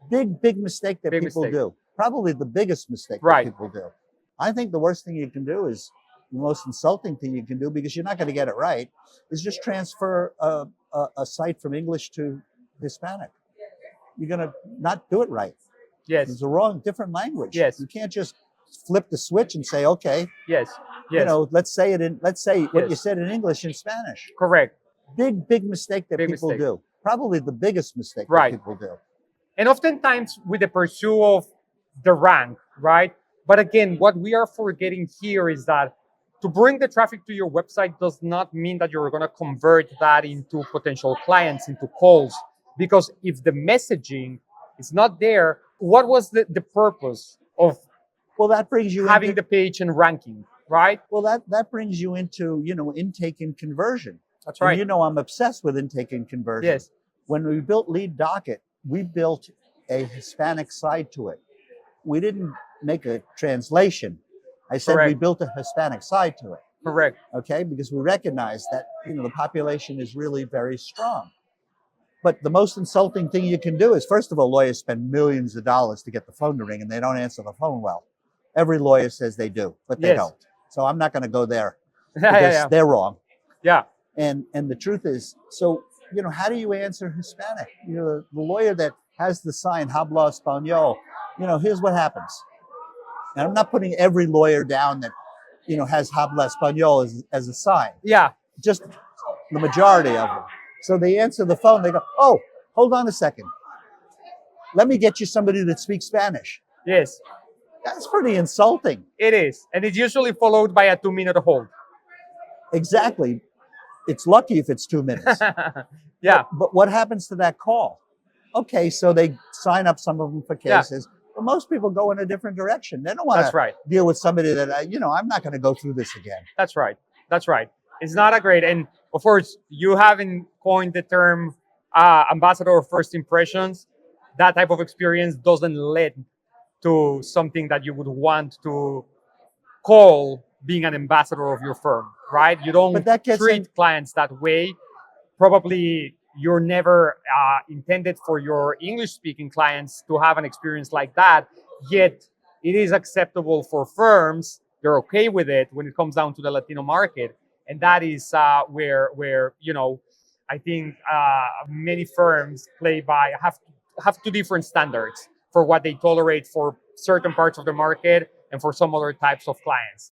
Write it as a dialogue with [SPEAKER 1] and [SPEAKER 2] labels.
[SPEAKER 1] Big mistake that people do. Probably the biggest mistake that people do. I think the worst thing you can do is, the most insulting thing you can do, because you're not going to get it right, is just transfer a site from English to Hispanic. You're going to not do it right.
[SPEAKER 2] Yes.
[SPEAKER 1] It's a wrong, different language.
[SPEAKER 2] Yes.
[SPEAKER 1] You can't just flip the switch and say, okay.
[SPEAKER 2] Yes.
[SPEAKER 1] You know, let's say what you said in English in Spanish.
[SPEAKER 2] Correct.
[SPEAKER 1] Big mistake that people do. Probably the biggest mistake that people do.
[SPEAKER 2] And oftentimes with the pursuit of the rank, right? But again, what we are forgetting here is that to bring the traffic to your website does not mean that you're going to convert that into potential clients, into calls. Because if the messaging is not there, what was the purpose of
[SPEAKER 1] that brings you
[SPEAKER 2] having the page and ranking, right?
[SPEAKER 1] Well, that brings you into, intake and conversion.
[SPEAKER 2] That's right.
[SPEAKER 1] And I'm obsessed with intake and conversion.
[SPEAKER 2] Yes.
[SPEAKER 1] When we built Lead Docket, we built a Hispanic side to it. We didn't make a translation. I said we built a Hispanic side to it.
[SPEAKER 2] Correct.
[SPEAKER 1] Okay, because we recognize that the population is really very strong. But the most insulting thing you can do is, first of all, lawyers spend millions of dollars to get the phone to ring, and they don't answer the phone well. Every lawyer says they do, but they don't. So I'm not going to go there because they're wrong.
[SPEAKER 2] Yeah.
[SPEAKER 1] And the truth is, so how do you answer Hispanic? The lawyer that has the sign "Habla Español," here's what happens. And I'm not putting every lawyer down that, has "Habla Español" as a sign.
[SPEAKER 2] Yeah.
[SPEAKER 1] Just the majority of them. So they answer the phone. They go, "Oh, hold on a second. Let me get you somebody that speaks Spanish."
[SPEAKER 2] Yes.
[SPEAKER 1] That's pretty insulting.
[SPEAKER 2] It is. And it's usually followed by a 2-minute hold.
[SPEAKER 1] Exactly. It's lucky if it's 2 minutes.
[SPEAKER 2] Yeah.
[SPEAKER 1] But what happens to that call? Okay, so they sign up some of them for cases. Yeah. But most people go in a different direction. They don't want to deal with somebody that, I'm not going to go through this again.
[SPEAKER 2] That's right. That's right. It's not a great, and of course, you haven't coined the term ambassador of first impressions. That type of experience doesn't lead to something that you would want to call being an ambassador of your firm, right? You don't treat clients that way. Probably you're never intended for your English-speaking clients to have an experience like that, yet it is acceptable for firms. They're okay with it when it comes down to the Latino market. And that is where I think many firms have two different standards for what they tolerate for certain parts of the market and for some other types of clients.